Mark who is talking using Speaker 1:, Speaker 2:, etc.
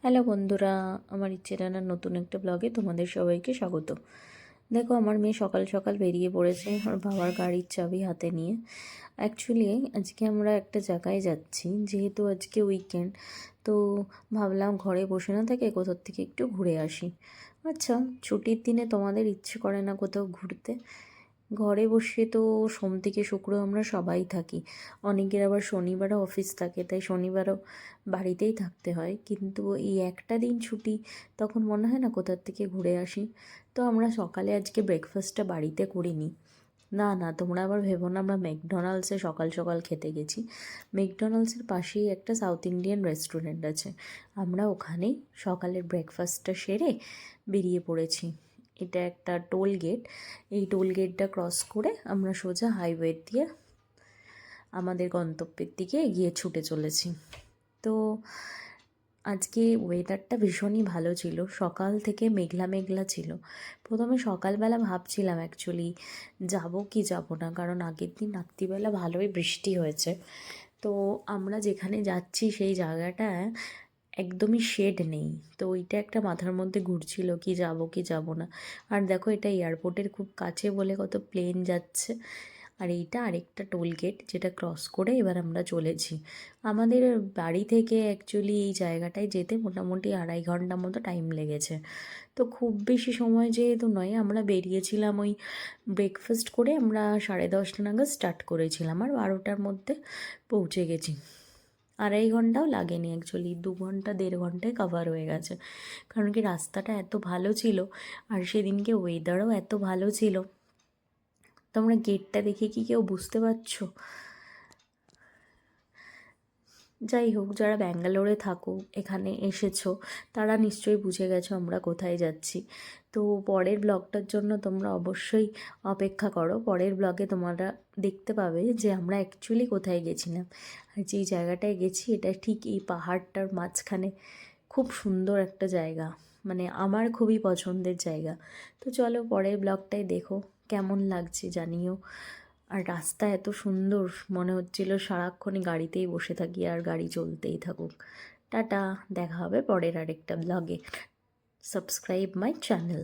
Speaker 1: Hello বন্ধুরা, আমার ইচ্ছে রান্নার নতুন একটা ব্লগে তোমাদের সবাইকে স্বাগত। দেখো, আমার মেয়ে সকাল সকাল বেরিয়ে পড়েছে ওর বাবার গাড়ির চাবি হাতে নিয়ে। অ্যাকচুয়ালি আজকে আমরা একটা জায়গায় যাচ্ছি, যেহেতু আজকে উইকেন্ড। তো ভাবলাম ঘরে বসে না থেকে কোথাও থেকে একটু ঘুরে আসি। আচ্ছা, ছুটির দিনে তোমাদের ইচ্ছে করে না কোথাও ঘুরতে? ঘরে বসে তো সোম থেকে শুক্র আমরা সবাই থাকি। অনেকের আবার শনিবারও অফিস থাকে, তাই শনিবারও বাড়িতেই থাকতে হয়। কিন্তু এই একটা দিন ছুটি, তখন মনে হয় না কোথার থেকে ঘুরে আসি। তো আমরা সকালে আজকে ব্রেকফাস্টটা বাড়িতে করিনি। না না, তোমরা আবার ভেবো না আমরা ম্যাকডোনাল্ডসে সকাল সকাল খেতে গেছি। ম্যাকডোনাল্ডসের পাশেই একটা সাউথ ইন্ডিয়ান রেস্টুরেন্ট আছে, আমরা ওখানেই সকালের ব্রেকফাস্টটা সেরে বেরিয়ে পড়েছি। এটা একটা টোল গেট। এই টোল গেটটা ক্রস করে আমরা সোজা হাইওয়ে দিয়ে আমাদের গন্তব্যের দিকে এগিয়ে ছুটে চলেছি। তো আজকে ওয়েদারটা ভীষণই ভালো ছিল, সকাল থেকে মেঘলা মেঘলা ছিল। প্রথমে সকালবেলা ভাবছিলাম অ্যাকচুয়ালি যাব কি যাব না, কারণ আগের দিন রাত্রিবেলা ভালোই বৃষ্টি হয়েছে। তো আমরা যেখানে যাচ্ছি সেই জায়গাটা একদমই শেড নেই, তো ওইটা একটা মাথার মধ্যে ঘুরছিল কি যাব কি যাব না। আর দেখো, এটা এয়ারপোর্টের খুব কাছে বলে কত প্লেন যাচ্ছে। আর এইটা আরেকটা টোল গেট, যেটা ক্রস করে এবার আমরা চলেছি। আমাদের বাড়ি থেকে অ্যাকচুয়ালি এই জায়গাটায় যেতে মোটামুটি 2.5 ঘন্টা মতো টাইম লেগেছে। তো খুব বেশি সময় যেহেতু নয়, আমরা বেরিয়েছিলাম ওই ব্রেকফাস্ট করে আমরা 10:30 নাগাদ স্টার্ট করেছিলাম, আর 12টার মধ্যে পৌঁছে গেছি। 2.5 ঘন্টাও লাগেনি, অ্যাকচুয়ালি 2 ঘন্টা 1.5 ঘন্টায় কভার হয়ে গেছে। কারণ কি, রাস্তাটা এত ভালো ছিল আর সেদিনকে ওয়েদারও এত ভালো ছিল। তোমরা গেটটা দেখে কি কেউ বুঝতে পারছো? যাই হোক, যারা ব্যাঙ্গালোরে থাকো, এখানে এসেছো, তারা নিশ্চয়ই বুঝে গেছো আমরা কোথায় যাচ্ছি। তো পরের ব্লগটার জন্য তোমরা অবশ্যই অপেক্ষা করো। পরের ব্লগে তোমরা দেখতে পাবে যে আমরা অ্যাকচুয়ালি কোথায় গেছিলাম। আর যেই জায়গাটায় গেছি এটা ঠিক এই পাহাড়টার মাঝখানে। খুব সুন্দর একটা জায়গা, মানে আমার খুবই পছন্দের জায়গা। তো চলো পরের ব্লগটাই দেখো, কেমন লাগছে জানিও। আর রাস্তা এত সুন্দর, মনে হচ্ছিল সারাক্ষণই গাড়িতেই বসে থাকি আর গাড়ি চলতেই থাকুক। টাটা, দেখা হবে পরের আরেকটা ব্লগে। Subscribe my channel.